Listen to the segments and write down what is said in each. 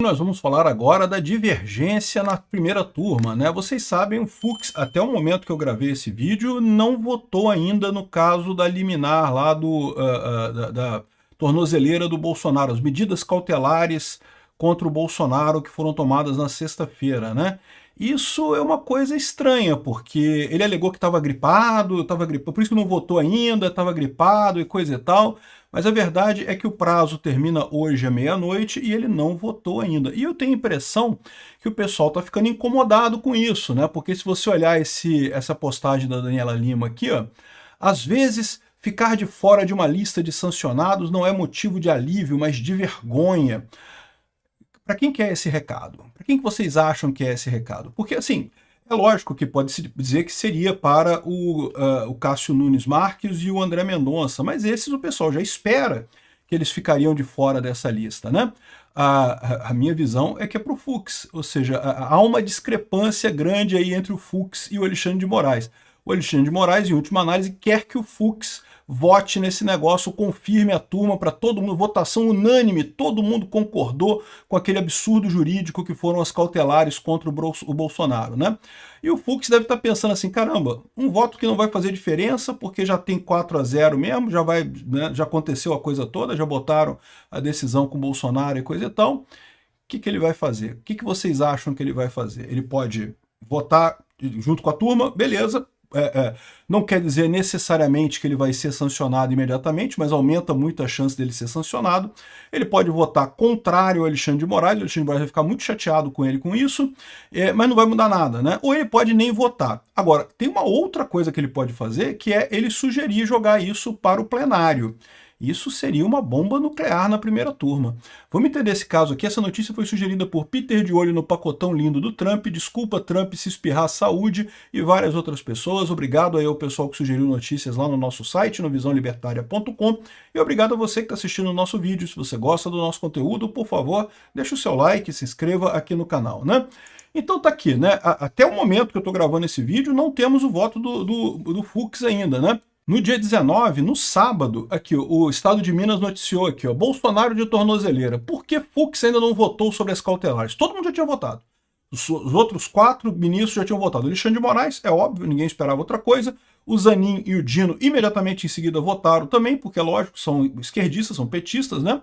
Nós vamos falar agora da divergência na primeira turma, né? Vocês sabem, o Fux, até o momento que eu gravei esse vídeo, não votou ainda no caso da liminar lá da tornozeleira do Bolsonaro, as medidas cautelares contra o Bolsonaro que foram tomadas na sexta-feira, né? Isso é uma coisa estranha, porque ele alegou que estava gripado, por isso que não votou ainda, estava gripado e coisa e tal. Mas a verdade é que o prazo termina hoje à meia-noite e ele não votou ainda. E eu tenho a impressão que o pessoal está ficando incomodado com isso, né? Porque se você olhar essa postagem da Daniela Lima aqui, ó, às vezes ficar de fora de uma lista de sancionados não é motivo de alívio, mas de vergonha. Para quem que é esse recado? Para quem que vocês acham que é esse recado? Porque, assim, é lógico que pode-se dizer que seria para o Cássio Nunes Marques e o André Mendonça, mas esses o pessoal já espera que eles ficariam de fora dessa lista, né? A minha visão é que é para o Fux, ou seja, há uma discrepância grande aí entre o Fux e o Alexandre de Moraes. O Alexandre de Moraes, em última análise, quer que o Fux vote nesse negócio, confirme a turma para todo mundo, votação unânime, todo mundo concordou com aquele absurdo jurídico que foram as cautelares contra o Bolsonaro, né? E o Fux deve estar pensando assim, caramba, um voto que não vai fazer diferença, porque já tem 4-0 mesmo, já vai, né, já aconteceu a coisa toda, já botaram a decisão com o Bolsonaro e coisa e tal. O que ele vai fazer? O que vocês acham que ele vai fazer? Ele pode votar junto com a turma, beleza, não quer dizer necessariamente que ele vai ser sancionado imediatamente, mas aumenta muito a chance dele ser sancionado. Ele pode votar contrário ao Alexandre de Moraes, o Alexandre de Moraes vai ficar muito chateado com ele com isso, mas não vai mudar nada, né? Ou ele pode nem votar. Agora, tem uma outra coisa que ele pode fazer, que é ele sugerir jogar isso para o plenário. Isso seria uma bomba nuclear na primeira turma. Vamos entender esse caso aqui. Essa notícia foi sugerida por Peter de Olho no pacotão lindo do Trump, Desculpa Trump se espirrar saúde e várias outras pessoas. Obrigado aí ao pessoal que sugeriu notícias lá no nosso site, no visãolibertaria.com, e obrigado a você que está assistindo o nosso vídeo. Se você gosta do nosso conteúdo, por favor, deixa o seu like, se inscreva aqui no canal, né? Então tá aqui, né? Até o momento que eu estou gravando esse vídeo, não temos o voto do Fux ainda, né? No dia 19, no sábado, aqui, o Estado de Minas noticiou aqui, ó, Bolsonaro de tornozeleira. Por que Fux ainda não votou sobre as cautelares? Todo mundo já tinha votado. Os outros 4 ministros já tinham votado. Alexandre de Moraes, é óbvio, ninguém esperava outra coisa. O Zanin e o Dino imediatamente em seguida votaram também, porque é lógico, são esquerdistas, são petistas, né?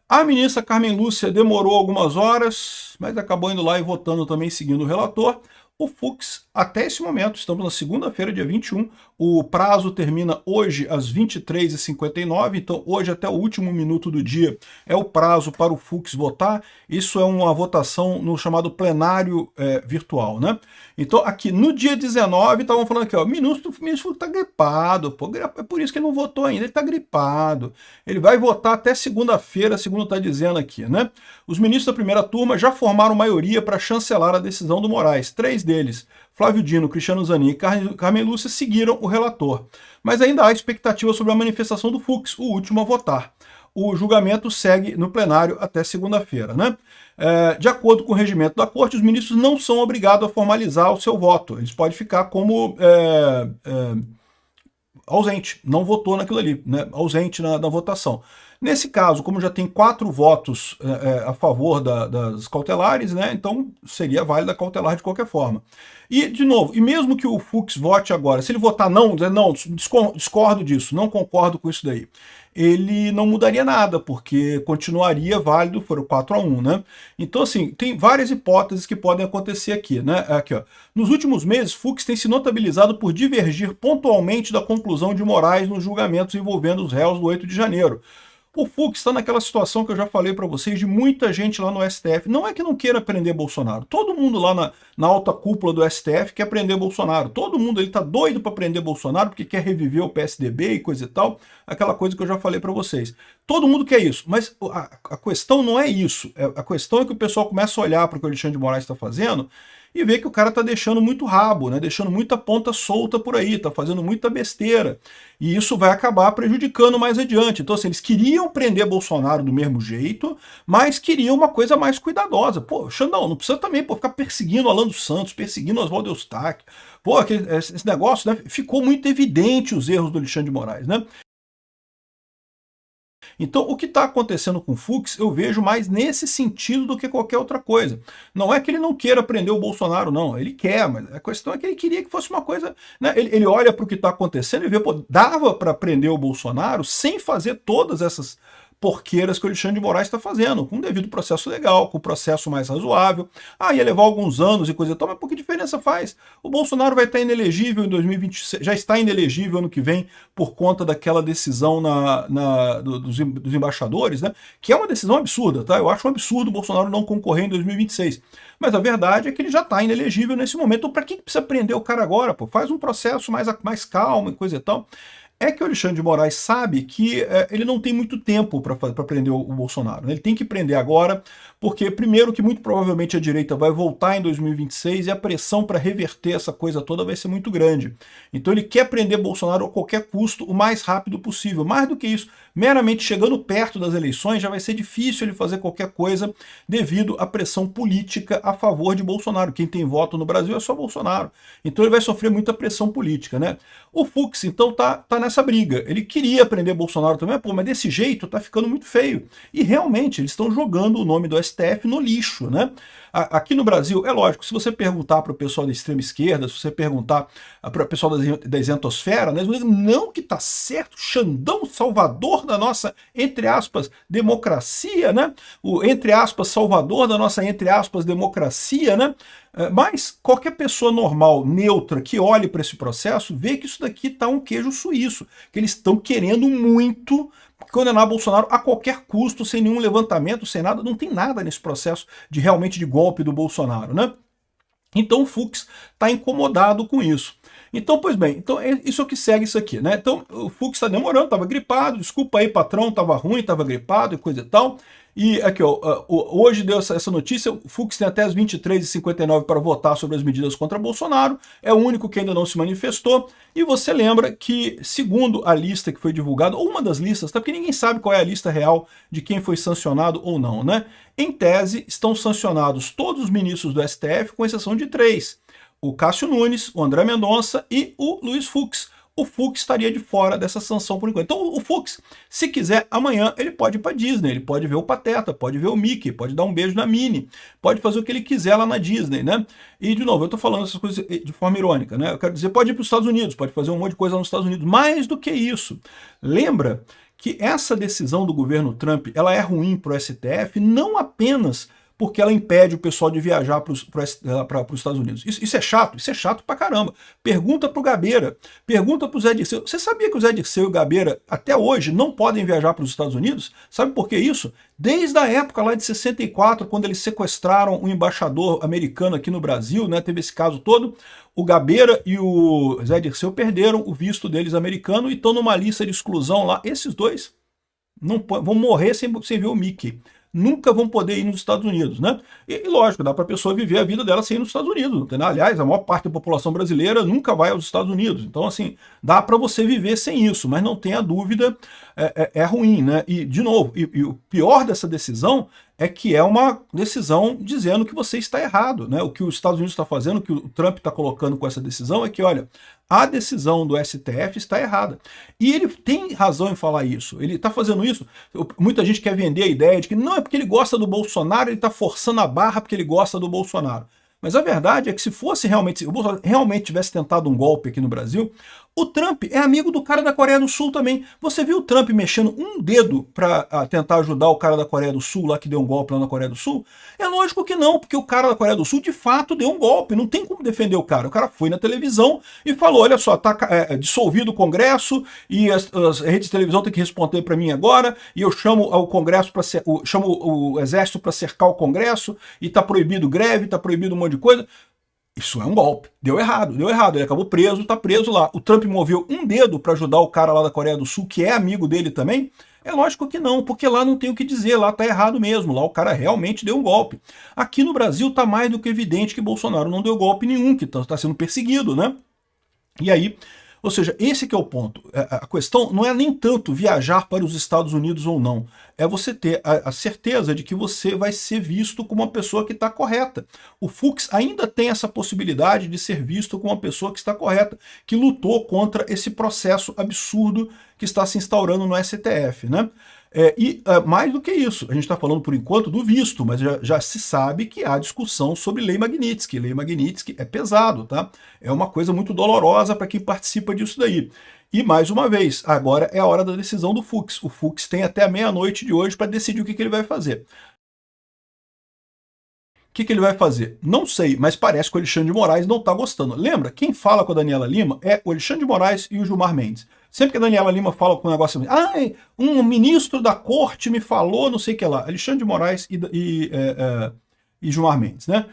A ministra Carmen Lúcia demorou algumas horas, mas acabou indo lá e votando também, seguindo o relator. O Fux, até esse momento, estamos na segunda-feira, dia 21, o prazo termina hoje às 23h59, então hoje até o último minuto do dia é o prazo para o Fux votar. Isso é uma votação no chamado plenário virtual, né? Então aqui no dia 19 estavam falando aqui, ó, o ministro está gripado, pô, é por isso que ele não votou ainda, ele está gripado. Ele vai votar até segunda-feira, segundo está dizendo aqui, né? Os ministros da primeira turma já formaram maioria para chancelar a decisão do Moraes. 3 deles, Flávio Dino, Cristiano Zanin e Carmen Lúcia, seguiram o relator. Mas ainda há expectativa sobre a manifestação do Fux, o último a votar. O julgamento segue no plenário até segunda-feira, né? De acordo com o regimento da corte, os ministros não são obrigados a formalizar o seu voto. Eles podem ficar como ausente, não votou naquilo ali, né? Ausente na votação. Nesse caso, como já tem 4 votos a favor das cautelares, né, então seria válida a cautelar de qualquer forma. E, de novo, e mesmo que o Fux vote agora, se ele votar não, dizer não, discordo disso, não concordo com isso daí, ele não mudaria nada, porque continuaria válido, foram 4-1, né? Então, assim, tem várias hipóteses que podem acontecer aqui, né? Aqui, ó. Nos últimos meses, Fux tem se notabilizado por divergir pontualmente da conclusão de Moraes nos julgamentos envolvendo os réus do 8 de janeiro. O Fux está naquela situação que eu já falei para vocês, de muita gente lá no STF. Não é que não queira prender Bolsonaro. Todo mundo lá na alta cúpula do STF quer prender Bolsonaro. Todo mundo ele tá doido para prender Bolsonaro porque quer reviver o PSDB e coisa e tal. Aquela coisa que eu já falei para vocês. Todo mundo quer isso, mas a questão não é isso. A questão é que o pessoal começa a olhar para o que o Alexandre de Moraes está fazendo e ver que o cara tá deixando muito rabo, né? Deixando muita ponta solta por aí, tá fazendo muita besteira. E isso vai acabar prejudicando mais adiante. Então, assim, eles queriam prender Bolsonaro do mesmo jeito, mas queriam uma coisa mais cuidadosa. Pô, Xandão, não precisa também ficar perseguindo Alan dos Santos, perseguindo Oswaldo Eustáquio. Pô, esse negócio, né? Ficou muito evidente os erros do Alexandre de Moraes, né? Então, o que está acontecendo com o Fux, eu vejo mais nesse sentido do que qualquer outra coisa. Não é que ele não queira prender o Bolsonaro, não. Ele quer, mas a questão é que ele queria que fosse uma coisa... Né? Ele olha para o que está acontecendo e vê, pô, dava para prender o Bolsonaro sem fazer todas essas porqueiras que o Alexandre de Moraes está fazendo, com um devido processo legal, com um processo mais razoável. Ia levar alguns anos e coisa e tal, mas por que diferença faz? O Bolsonaro vai estar inelegível em 2026, já está inelegível ano que vem por conta daquela decisão dos embaixadores, né? Que é uma decisão absurda, tá? Eu acho um absurdo o Bolsonaro não concorrer em 2026. Mas a verdade é que ele já está inelegível nesse momento. Então, para que precisa prender o cara agora? Pô? Faz um processo mais calmo e coisa e tal. É que o Alexandre de Moraes sabe que ele não tem muito tempo para prender o Bolsonaro. Né? Ele tem que prender agora, porque, primeiro, que muito provavelmente a direita vai voltar em 2026 e a pressão para reverter essa coisa toda vai ser muito grande. Então ele quer prender Bolsonaro a qualquer custo, o mais rápido possível. Mais do que isso, meramente chegando perto das eleições, já vai ser difícil ele fazer qualquer coisa devido à pressão política a favor de Bolsonaro. Quem tem voto no Brasil é só Bolsonaro. Então ele vai sofrer muita pressão política. Né? O Fux, então, tá nessa briga. Ele queria prender Bolsonaro também, pô, mas desse jeito tá ficando muito feio. E realmente eles estão jogando o nome do STF no lixo, né? Aqui no Brasil, é lógico, se você perguntar para o pessoal da extrema esquerda, se você perguntar para o pessoal da isentosfera, né, eles vão dizer, não, que tá certo, Xandão, salvador da nossa, entre aspas, democracia, né? O, entre aspas, salvador da nossa, entre aspas, democracia, né? Mas qualquer pessoa normal, neutra, que olhe para esse processo, vê que isso daqui tá um queijo suíço, que eles estão querendo muito condenar Bolsonaro a qualquer custo, sem nenhum levantamento, sem nada, não tem nada nesse processo de realmente de golpe do Bolsonaro, né? Então o Fux está incomodado com isso. Então, pois bem, então isso é o que segue isso aqui, né? Então o Fux está demorando, estava gripado, desculpa aí patrão, estava ruim, estava gripado e coisa e tal. E aqui, ó, hoje deu essa notícia, o Fux tem até as 23h59 para votar sobre as medidas contra Bolsonaro, é o único que ainda não se manifestou, e você lembra que, segundo a lista que foi divulgada, ou uma das listas, tá? Porque ninguém sabe qual é a lista real de quem foi sancionado ou não, né? Em tese, estão sancionados todos os ministros do STF, com exceção de 3, o Cássio Nunes, o André Mendonça e o Luiz Fux. O Fux estaria de fora dessa sanção por enquanto. Então o Fux, se quiser, amanhã ele pode ir para Disney, ele pode ver o Pateta, pode ver o Mickey, pode dar um beijo na Minnie, pode fazer o que ele quiser lá na Disney, né? E, de novo, eu estou falando essas coisas de forma irônica, né? Eu quero dizer, pode ir para os Estados Unidos, pode fazer um monte de coisa lá nos Estados Unidos. Mais do que isso, lembra que essa decisão do governo Trump, ela é ruim para o STF, não apenas porque ela impede o pessoal de viajar para os Estados Unidos. Isso é chato pra caramba. Pergunta para o Gabeira, pergunta para o Zé Dirceu. Você sabia que o Zé Dirceu e o Gabeira, até hoje, não podem viajar para os Estados Unidos? Sabe por que isso? Desde a época lá de 64, quando eles sequestraram um embaixador americano aqui no Brasil, né, teve esse caso todo, o Gabeira e o Zé Dirceu perderam o visto deles americano e estão numa lista de exclusão lá. Esses dois não vão morrer sem ver o Mickey. Nunca vão poder ir nos Estados Unidos, né? E lógico, dá para a pessoa viver a vida dela sem ir nos Estados Unidos, entendeu? Aliás, a maior parte da população brasileira nunca vai aos Estados Unidos. Então, assim, dá para você viver sem isso, mas não tenha dúvida, é ruim, né? E, de novo, e o pior dessa decisão é que é uma decisão dizendo que você está errado, né? O que os Estados Unidos está fazendo, o que o Trump está colocando com essa decisão é que, olha, a decisão do STF está errada. E ele tem razão em falar isso. Ele está fazendo isso. Muita gente quer vender a ideia de que não é porque ele gosta do Bolsonaro, ele está forçando a barra porque ele gosta do Bolsonaro. Mas a verdade é que se fosse realmente, se o Bolsonaro realmente tivesse tentado um golpe aqui no Brasil, o Trump é amigo do cara da Coreia do Sul também. Você viu o Trump mexendo um dedo para tentar ajudar o cara da Coreia do Sul lá que deu um golpe lá na Coreia do Sul? É lógico que não, porque o cara da Coreia do Sul de fato deu um golpe, não tem como defender o cara. O cara foi na televisão e falou, olha só, tá dissolvido o Congresso e as redes de televisão têm que responder para mim agora e eu chamo o Congresso para chamo o Exército para cercar o Congresso e tá proibido greve, tá proibido um monte de coisa. Isso é um golpe. Deu errado. Ele acabou preso, tá preso lá. O Trump moveu um dedo para ajudar o cara lá da Coreia do Sul, que é amigo dele também? É lógico que não, porque lá não tem o que dizer, lá tá errado mesmo, lá o cara realmente deu um golpe. Aqui no Brasil tá mais do que evidente que Bolsonaro não deu golpe nenhum, que tá sendo perseguido, né? E aí, ou seja, esse que é o ponto. A questão não é nem tanto viajar para os Estados Unidos ou não, é você ter a certeza de que você vai ser visto como uma pessoa que está correta. O Fux ainda tem essa possibilidade de ser visto como uma pessoa que está correta, que lutou contra esse processo absurdo que está se instaurando no STF, né? Mais do que isso, a gente está falando por enquanto do visto, mas já se sabe que há discussão sobre lei Magnitsky. Lei Magnitsky é pesado, tá? É uma coisa muito dolorosa para quem participa disso daí. E mais uma vez, agora é a hora da decisão do Fux. O Fux tem até a meia-noite de hoje para decidir o que ele vai fazer. O que ele vai fazer? Não sei, mas parece que o Alexandre de Moraes não está gostando. Lembra? Quem fala com a Daniela Lima é o Alexandre de Moraes e o Gilmar Mendes. Sempre que a Daniela Lima fala com um negócio assim, um ministro da corte me falou, não sei o que lá. Alexandre de Moraes e Gilmar Mendes, né?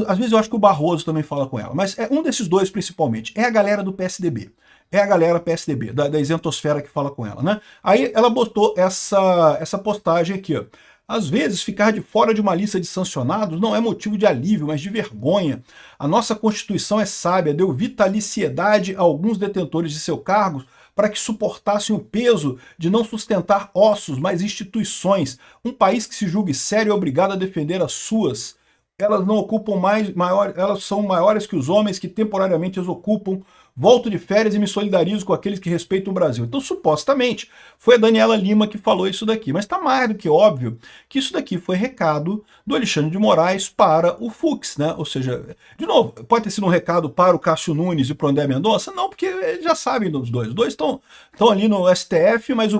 Às vezes eu acho que o Barroso também fala com ela, mas é um desses dois principalmente. É a galera do PSDB. É a galera PSDB, da isentosfera que fala com ela, né? Aí ela botou essa postagem aqui, ó. Às vezes, ficar de fora de uma lista de sancionados não é motivo de alívio, mas de vergonha. A nossa Constituição é sábia, deu vitaliciedade a alguns detentores de seus cargos para que suportassem o peso de não sustentar ossos, mas instituições. Um país que se julgue sério é obrigado a defender as suas. Elas não ocupam elas são maiores que os homens que temporariamente as ocupam. Volto de férias e me solidarizo com aqueles que respeitam o Brasil. Então, supostamente, foi a Daniela Lima que falou isso daqui. Mas está mais do que óbvio que isso daqui foi recado do Alexandre de Moraes para o Fux, né? Ou seja, de novo, pode ter sido um recado para o Cássio Nunes e para o André Mendonça? Não, porque eles já sabem dos dois. Os dois estão ali no STF, mas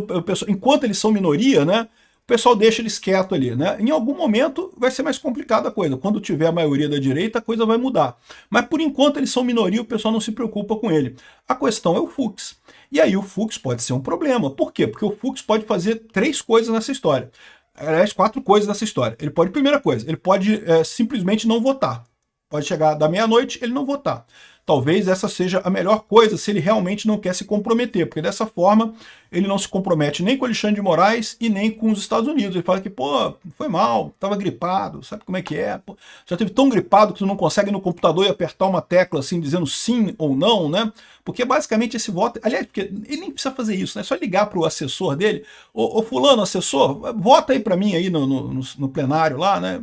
enquanto eles são minoria, né? O pessoal deixa eles quietos ali, né? Em algum momento vai ser mais complicada a coisa. Quando tiver a maioria da direita, a coisa vai mudar. Mas por enquanto eles são minoria, o pessoal não se preocupa com ele. A questão é o Fux. E aí o Fux pode ser um problema. Por quê? Porque o Fux pode fazer 3 coisas nessa história. Aliás, 4 coisas nessa história. Ele pode, primeira coisa, ele pode simplesmente não votar. Pode chegar da meia-noite ele não votar. Talvez essa seja a melhor coisa se ele realmente não quer se comprometer, porque dessa forma ele não se compromete nem com o Alexandre de Moraes e nem com os Estados Unidos. Ele fala que, pô, foi mal, estava gripado, sabe como é que é? Pô, já teve tão gripado que tu não consegue no computador e apertar uma tecla assim, dizendo sim ou não, né? Porque basicamente esse voto, aliás, porque ele nem precisa fazer isso, né? É só ligar para o assessor dele, ô fulano, assessor, vota aí para mim aí no plenário lá, né?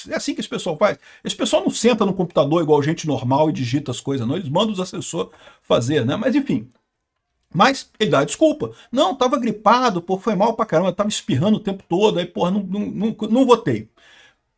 É assim que esse pessoal faz. Esse pessoal não senta no computador igual gente normal e digita as coisas, não. Eles mandam os assessores fazer, né? Mas enfim. Mas ele dá desculpa. Não, tava gripado, pô, foi mal pra caramba, tava espirrando o tempo todo, aí, porra, não votei.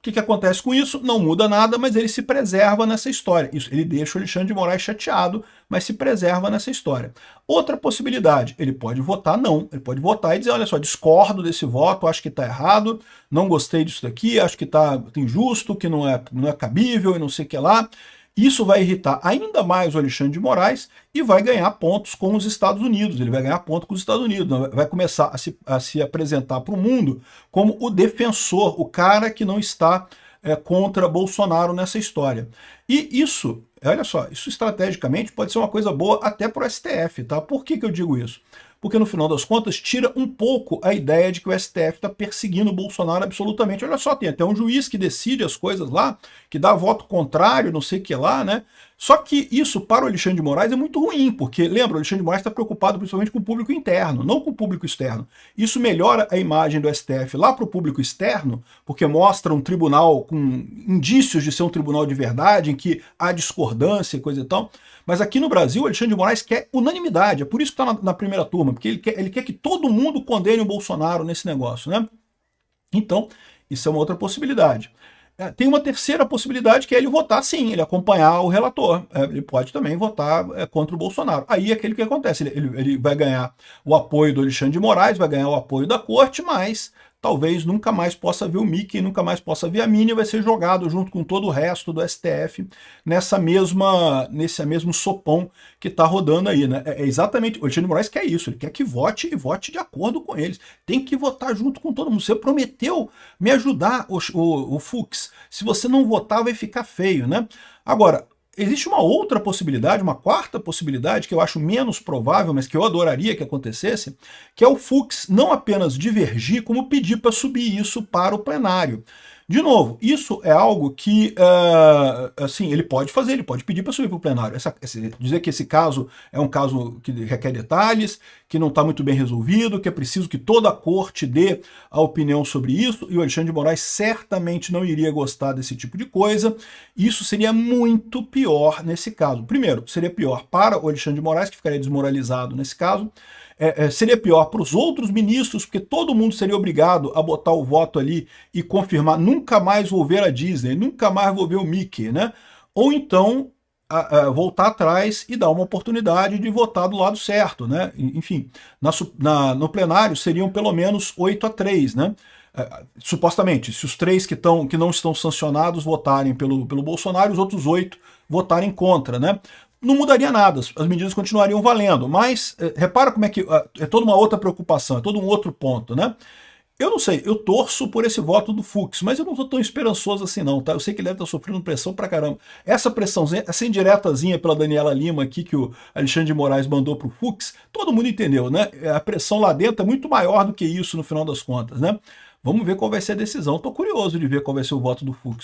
O que acontece com isso? Não muda nada, mas ele se preserva nessa história. Isso, ele deixa o Alexandre de Moraes chateado, mas se preserva nessa história. Outra possibilidade, ele pode votar não. Ele pode votar e dizer, olha só, discordo desse voto, acho que está errado, não gostei disso daqui, acho que está injusto, que não é cabível e não sei o que lá. Isso vai irritar ainda mais o Alexandre de Moraes e vai ganhar pontos com os Estados Unidos. Ele vai ganhar ponto com os Estados Unidos, vai começar a se apresentar para o mundo como o defensor, o cara que não está contra Bolsonaro nessa história. E isso, olha só, isso estrategicamente pode ser uma coisa boa até para o STF, tá? Por que eu digo isso? Porque no final das contas tira um pouco a ideia de que o STF está perseguindo o Bolsonaro absolutamente. Olha só, tem até um juiz que decide as coisas lá, que dá voto contrário, não sei o que lá, né? Só que isso para o Alexandre de Moraes é muito ruim, porque, lembra, o Alexandre de Moraes está preocupado principalmente com o público interno, não com o público externo. Isso melhora a imagem do STF lá para o público externo, porque mostra um tribunal com indícios de ser um tribunal de verdade, em que há discordância e coisa e tal. Mas aqui no Brasil, o Alexandre de Moraes quer unanimidade, é por isso que está na primeira turma, porque ele quer que todo mundo condene o Bolsonaro nesse negócio, né? Então, isso é uma outra possibilidade. Tem uma terceira possibilidade, que é ele votar sim, ele acompanhar o relator. Ele pode também votar contra o Bolsonaro. Aí é aquele que acontece, ele vai ganhar o apoio do Alexandre de Moraes, vai ganhar o apoio da corte, mas talvez nunca mais possa ver o Mickey, nunca mais possa ver a Minnie, vai ser jogado junto com todo o resto do STF nesse mesmo sopão que está rodando aí, né? É exatamente, o Alexandre de Moraes quer isso, ele quer que vote e vote de acordo com eles. Tem que votar junto com todo mundo. Você prometeu me ajudar, o Fux. Se você não votar, vai ficar feio, né? Agora, existe uma outra possibilidade, uma quarta possibilidade, que eu acho menos provável, mas que eu adoraria que acontecesse, que é o Fux não apenas divergir, como pedir para subir isso para o plenário. De novo, isso é algo que, assim, ele pode fazer, ele pode pedir para subir para o plenário. Dizer que esse caso é um caso que requer detalhes, que não está muito bem resolvido, que é preciso que toda a corte dê a opinião sobre isso, e o Alexandre de Moraes certamente não iria gostar desse tipo de coisa. Isso seria muito pior nesse caso. Primeiro, seria pior para o Alexandre de Moraes, que ficaria desmoralizado nesse caso. seria pior para os outros ministros, porque todo mundo seria obrigado a botar o voto ali e confirmar, nunca mais vou ver a Disney, nunca mais vou ver o Mickey, né? Ou então voltar atrás e dar uma oportunidade de votar do lado certo, né? Enfim, no plenário seriam pelo menos 8-3, né? Supostamente, se os 3 que não estão sancionados votarem pelo Bolsonaro, os outros 8 votarem contra, né? Não mudaria nada, as medidas continuariam valendo, mas repara como é que é toda uma outra preocupação, é todo um outro ponto, né? Eu não sei, eu torço por esse voto do Fux, mas eu não estou tão esperançoso assim não, tá? Eu sei que ele deve estar sofrendo pressão pra caramba. Essa pressãozinha, essa indiretazinha pela Daniela Lima aqui que o Alexandre de Moraes mandou pro Fux, todo mundo entendeu, né? A pressão lá dentro é muito maior do que isso no final das contas, né? Vamos ver qual vai ser a decisão. Estou curioso de ver qual vai ser o voto do Fux.